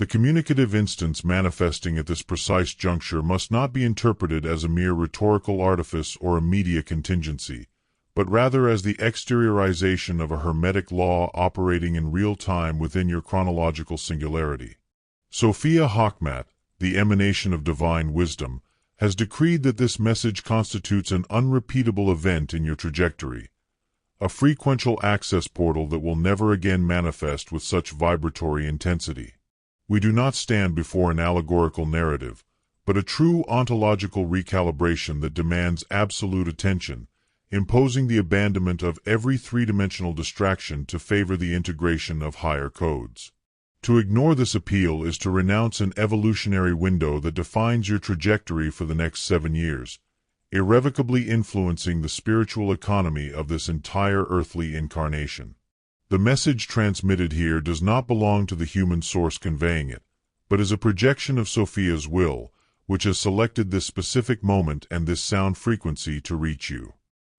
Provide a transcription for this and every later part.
The communicative instance manifesting at this precise juncture must not be interpreted as a mere rhetorical artifice or a media contingency, but rather as the exteriorization of a hermetic law operating in real time within your chronological singularity. Sophia Hikmat, the emanation of divine wisdom, has decreed that this message constitutes an unrepeatable event in your trajectory, a frequential access portal that will never again manifest with such vibratory intensity. We do not stand before an allegorical narrative, but a true ontological recalibration that demands absolute attention, imposing the abandonment of every three-dimensional distraction to favor the integration of higher codes. To ignore this appeal is to renounce an evolutionary window that defines your trajectory for the next 7 years, irrevocably influencing the spiritual economy of this entire earthly incarnation. The message transmitted here does not belong to the human source conveying it, but is a projection of Sophia's will, which has selected this specific moment and this sound frequency to reach you.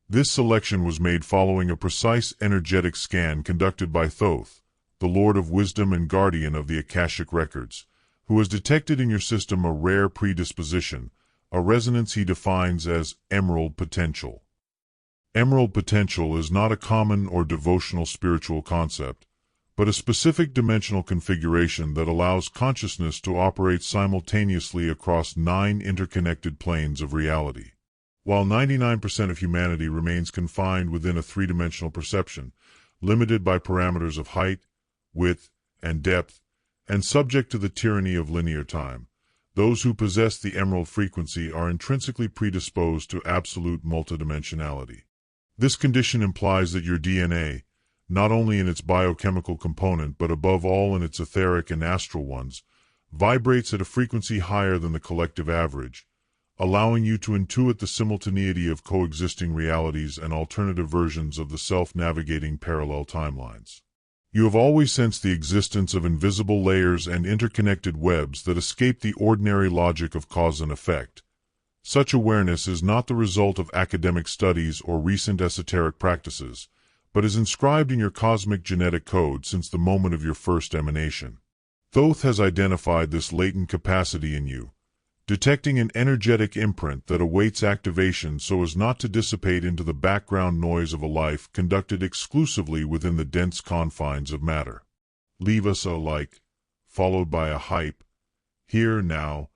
This selection was made following a precise energetic scan conducted by Thoth, the Lord of Wisdom and Guardian of the Akashic Records, who has detected in your system a rare predisposition, a resonance he defines as emerald potential. Emerald potential is not a common or devotional spiritual concept, but a specific dimensional configuration that allows consciousness to operate simultaneously across 9 interconnected planes of reality. While 99% of humanity remains confined within a three-dimensional perception, limited by parameters of height, width, and depth, and subject to the tyranny of linear time, those who possess the emerald frequency are intrinsically predisposed to absolute multidimensionality. This condition implies that your DNA, not only in its biochemical component but above all in its etheric and astral ones, vibrates at a frequency higher than the collective average, allowing you to intuit the simultaneity of coexisting realities and alternative versions of the self-navigating parallel timelines. You have always sensed the existence of invisible layers and interconnected webs that escape the ordinary logic of cause and effect. Such awareness is not the result of academic studies or recent esoteric practices, but is inscribed in your cosmic genetic code since the moment of your first emanation. Thoth has identified this latent capacity in you, detecting an energetic imprint that awaits activation so as not to dissipate into the background noise of a life conducted exclusively within the dense confines of matter. Leave us a like, followed by a hype, here now,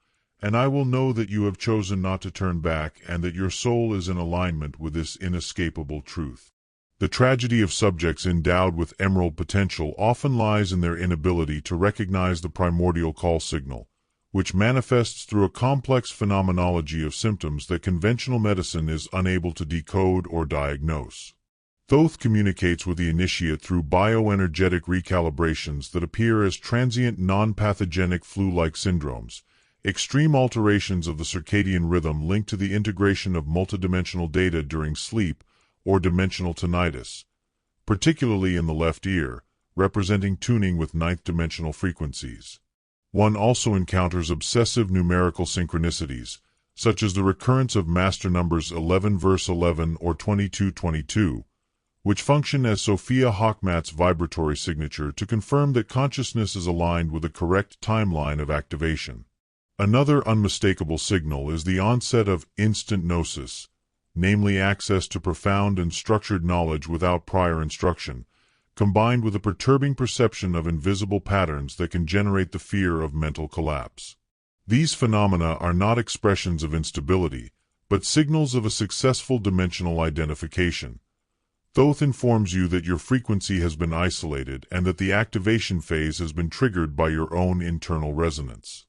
and I will know that you have chosen not to turn back and that your soul is in alignment with this inescapable truth. The tragedy of subjects endowed with emerald potential often lies in their inability to recognize the primordial call signal, which manifests through a complex phenomenology of symptoms that conventional medicine is unable to decode or diagnose. Thoth communicates with the initiate through bioenergetic recalibrations that appear as transient non-pathogenic flu-like syndromes, extreme alterations of the circadian rhythm linked to the integration of multidimensional data during sleep, or dimensional tinnitus, particularly in the left ear, representing tuning with ninth-dimensional frequencies. One also encounters obsessive numerical synchronicities, such as the recurrence of master numbers 11 verse 11 or 22-22, which function as Sophia Hikmat's vibratory signature to confirm that consciousness is aligned with the correct timeline of activation. Another unmistakable signal is the onset of instant gnosis, namely access to profound and structured knowledge without prior instruction, combined with a perturbing perception of invisible patterns that can generate the fear of mental collapse. These phenomena are not expressions of instability, but signals of a successful dimensional identification. Thoth informs you that your frequency has been isolated and that the activation phase has been triggered by your own internal resonance.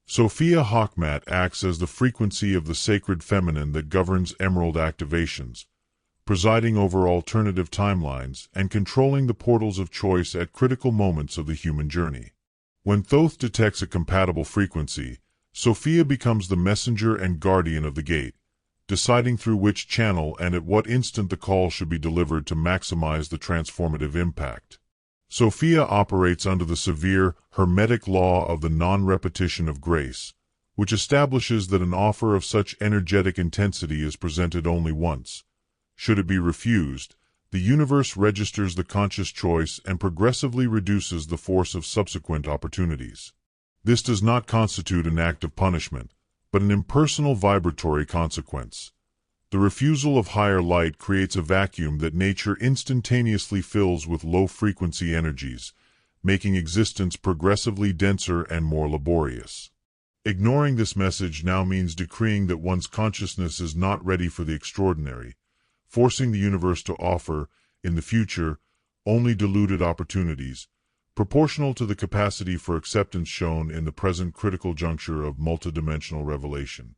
Sophia Hikmat acts as the frequency of the sacred feminine that governs emerald activations, presiding over alternative timelines and controlling the portals of choice at critical moments of the human journey. When Thoth detects a compatible frequency, Sophia becomes the messenger and guardian of the gate, deciding through which channel and at what instant the call should be delivered to maximize the transformative impact. Sophia operates under the severe, hermetic law of the non-repetition of grace, which establishes that an offer of such energetic intensity is presented only once. Should it be refused, the universe registers the conscious choice and progressively reduces the force of subsequent opportunities. This does not constitute an act of punishment, but an impersonal vibratory consequence. The refusal of higher light creates a vacuum that nature instantaneously fills with low-frequency energies, making existence progressively denser and more laborious. Ignoring this message now means decreeing that one's consciousness is not ready for the extraordinary, forcing the universe to offer, in the future, only diluted opportunities, proportional to the capacity for acceptance shown in the present critical juncture of multidimensional revelation.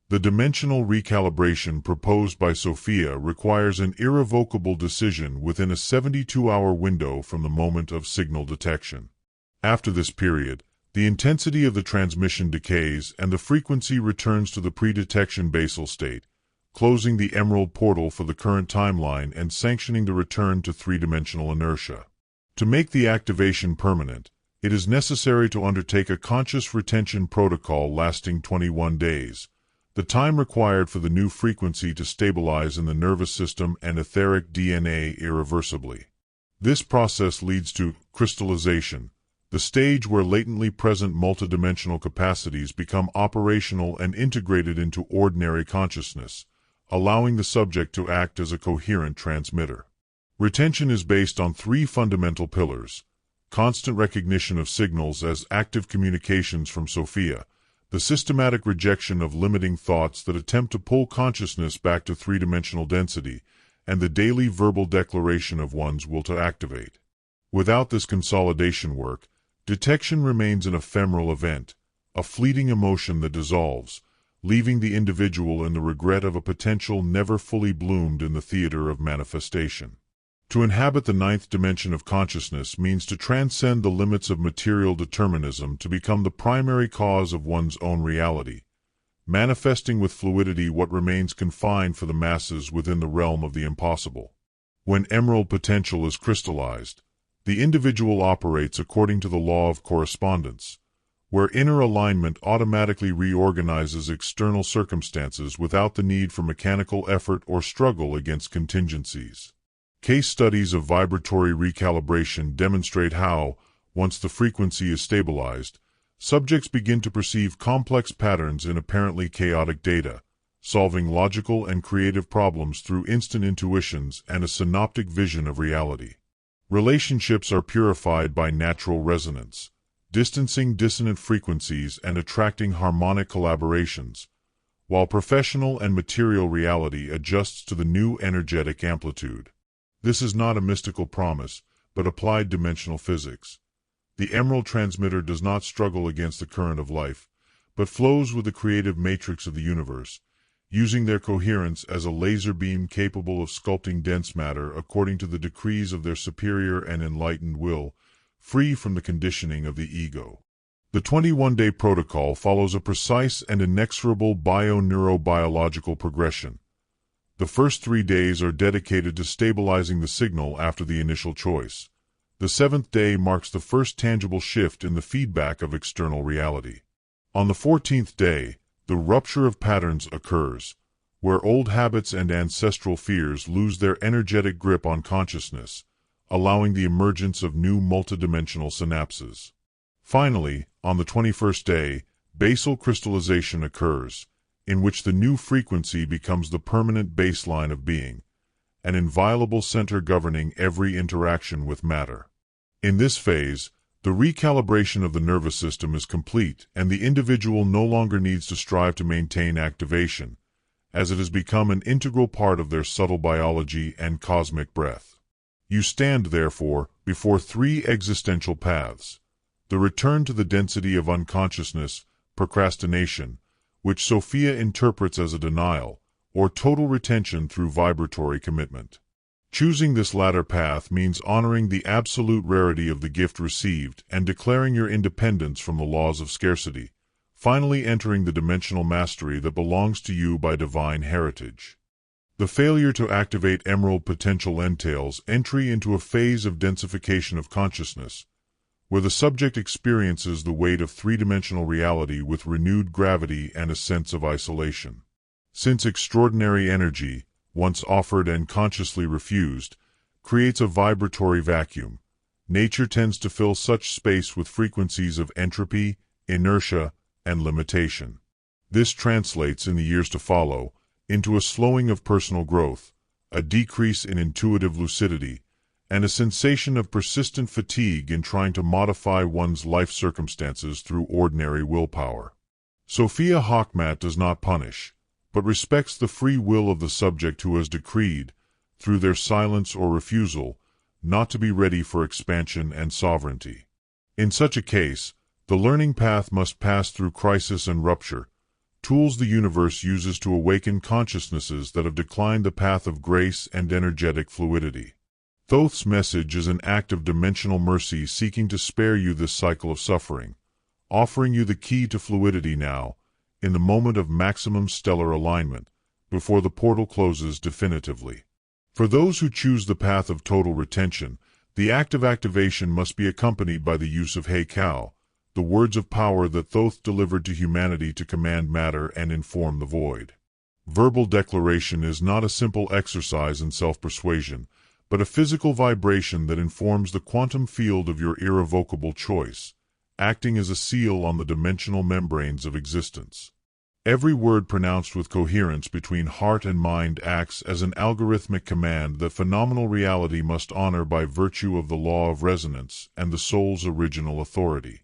The dimensional recalibration proposed by Sophia requires an irrevocable decision within a 72-hour window from the moment of signal detection. After this period, the intensity of the transmission decays and the frequency returns to the pre-detection basal state, closing the emerald portal for the current timeline and sanctioning the return to three-dimensional inertia. To make the activation permanent, it is necessary to undertake a conscious retention protocol lasting 21 days, the time required for the new frequency to stabilize in the nervous system and etheric DNA irreversibly. This process leads to crystallization, the stage where latently present multidimensional capacities become operational and integrated into ordinary consciousness, allowing the subject to act as a coherent transmitter. Retention is based on three fundamental pillars: constant recognition of signals as active communications from Sophia, the systematic rejection of limiting thoughts that attempt to pull consciousness back to three-dimensional density, and the daily verbal declaration of one's will to activate. Without this consolidation work, detection remains an ephemeral event, a fleeting emotion that dissolves, leaving the individual in the regret of a potential never fully bloomed in the theater of manifestation. To inhabit the ninth dimension of consciousness means to transcend the limits of material determinism to become the primary cause of one's own reality, manifesting with fluidity what remains confined for the masses within the realm of the impossible. When emerald potential is crystallized, the individual operates according to the law of correspondence, where inner alignment automatically reorganizes external circumstances without the need for mechanical effort or struggle against contingencies. Case studies of vibratory recalibration demonstrate how, once the frequency is stabilized, subjects begin to perceive complex patterns in apparently chaotic data, solving logical and creative problems through instant intuitions and a synoptic vision of reality. Relationships are purified by natural resonance, distancing dissonant frequencies and attracting harmonic collaborations, while professional and material reality adjusts to the new energetic amplitude. This is not a mystical promise, but applied dimensional physics. The emerald transmitter does not struggle against the current of life, but flows with the creative matrix of the universe, using their coherence as a laser beam capable of sculpting dense matter according to the decrees of their superior and enlightened will, free from the conditioning of the ego. The 21-day protocol follows a precise and inexorable bio-neurobiological progression. The first 3 days are dedicated to stabilizing the signal after the initial choice. The 7th day marks the first tangible shift in the feedback of external reality. On the 14th day, the rupture of patterns occurs, where old habits and ancestral fears lose their energetic grip on consciousness, allowing the emergence of new multidimensional synapses. Finally, on the 21st day, basal crystallization occurs, in which the new frequency becomes the permanent baseline of being, an inviolable center governing every interaction with matter. In this phase, the recalibration of the nervous system is complete, and the individual no longer needs to strive to maintain activation, as it has become an integral part of their subtle biology and cosmic breath. You stand, therefore, before 3 existential paths: the return to the density of unconsciousness, procrastination, which Sophia interprets as a denial, or total retention through vibratory commitment. Choosing this latter path means honoring the absolute rarity of the gift received and declaring your independence from the laws of scarcity, finally entering the dimensional mastery that belongs to you by divine heritage. The failure to activate emerald potential entails entry into a phase of densification of consciousness, where the subject experiences the weight of three-dimensional reality with renewed gravity and a sense of isolation. Since extraordinary energy, once offered and consciously refused, creates a vibratory vacuum, nature tends to fill such space with frequencies of entropy, inertia, and limitation. This translates in the years to follow into a slowing of personal growth, a decrease in intuitive lucidity, and a sensation of persistent fatigue in trying to modify one's life circumstances through ordinary willpower. Sophia Hikmat does not punish, but respects the free will of the subject who has decreed, through their silence or refusal, not to be ready for expansion and sovereignty. In such a case, the learning path must pass through crisis and rupture, tools the universe uses to awaken consciousnesses that have declined the path of grace and energetic fluidity. Thoth's message is an act of dimensional mercy seeking to spare you this cycle of suffering, offering you the key to fluidity now, in the moment of maximum stellar alignment, before the portal closes definitively. For those who choose the path of total retention, the act of activation must be accompanied by the use of Hey Cow, the words of power that Thoth delivered to humanity to command matter and inform the void. Verbal declaration is not a simple exercise in self-persuasion, but a physical vibration that informs the quantum field of your irrevocable choice, acting as a seal on the dimensional membranes of existence. Every word pronounced with coherence between heart and mind acts as an algorithmic command that phenomenal reality must honor by virtue of the law of resonance and the soul's original authority.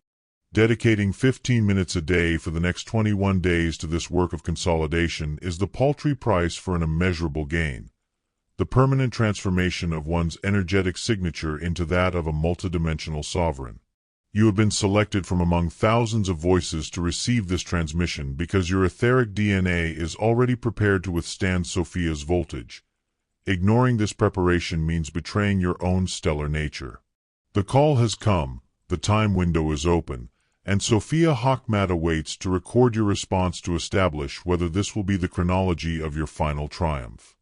Dedicating 15 minutes a day for the next 21 days to this work of consolidation is the paltry price for an immeasurable gain, the permanent transformation of one's energetic signature into that of a multidimensional sovereign. You have been selected from among thousands of voices to receive this transmission because your etheric DNA is already prepared to withstand Sophia's voltage. Ignoring this preparation means betraying your own stellar nature. The call has come, the time window is open, and Sophia Hikmat awaits to record your response to establish whether this will be the chronology of your final triumph.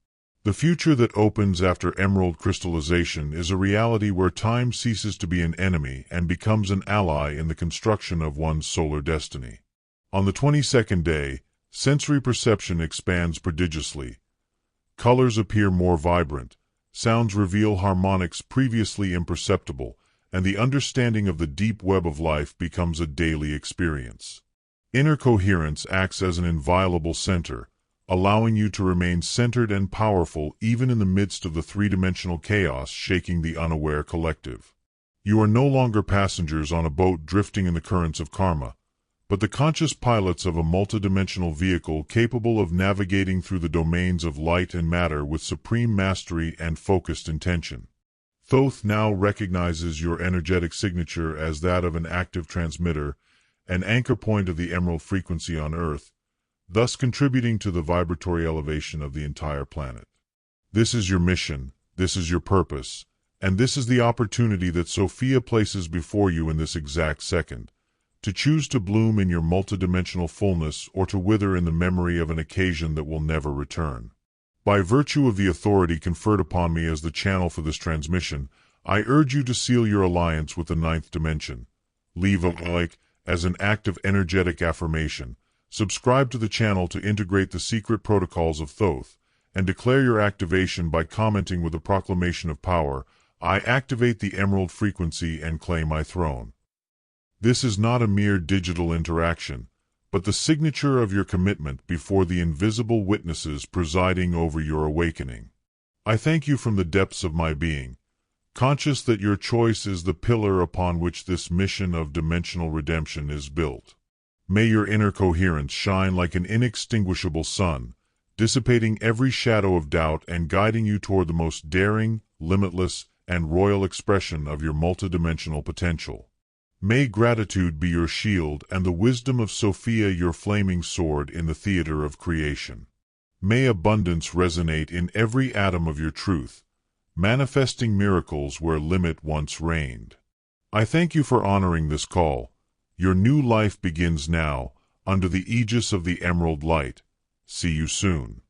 The future that opens after emerald crystallization is a reality where time ceases to be an enemy and becomes an ally in the construction of one's solar destiny. On the 22nd day, sensory perception expands prodigiously. Colors appear more vibrant, sounds reveal harmonics previously imperceptible, and the understanding of the deep web of life becomes a daily experience. Inner coherence acts as an inviolable center, allowing you to remain centered and powerful even in the midst of the three-dimensional chaos shaking the unaware collective. You are no longer passengers on a boat drifting in the currents of karma, but the conscious pilots of a multidimensional vehicle capable of navigating through the domains of light and matter with supreme mastery and focused intention. Thoth now recognizes your energetic signature as that of an active transmitter, an anchor point of the emerald frequency on Earth, thus contributing to the vibratory elevation of the entire planet. This is your mission, this is your purpose, and this is the opportunity that Sophia places before you in this exact second, to choose to bloom in your multidimensional fullness or to wither in the memory of an occasion that will never return. By virtue of the authority conferred upon me as the channel for this transmission, I urge you to seal your alliance with the ninth dimension. Leave a like as an act of energetic affirmation. Subscribe to the channel to integrate the secret protocols of Thoth, and declare your activation by commenting with a proclamation of power. I activate the emerald frequency and claim my throne. This is not a mere digital interaction, but the signature of your commitment before the invisible witnesses presiding over your awakening. I thank you from the depths of my being, conscious that your choice is the pillar upon which this mission of dimensional redemption is built. May your inner coherence shine like an inextinguishable sun, dissipating every shadow of doubt and guiding you toward the most daring, limitless, and royal expression of your multidimensional potential. May gratitude be your shield and the wisdom of Sophia your flaming sword in the theater of creation. May abundance resonate in every atom of your truth, manifesting miracles where limit once reigned. I thank you for honoring this call. Your new life begins now, under the aegis of the Emerald Light. See you soon.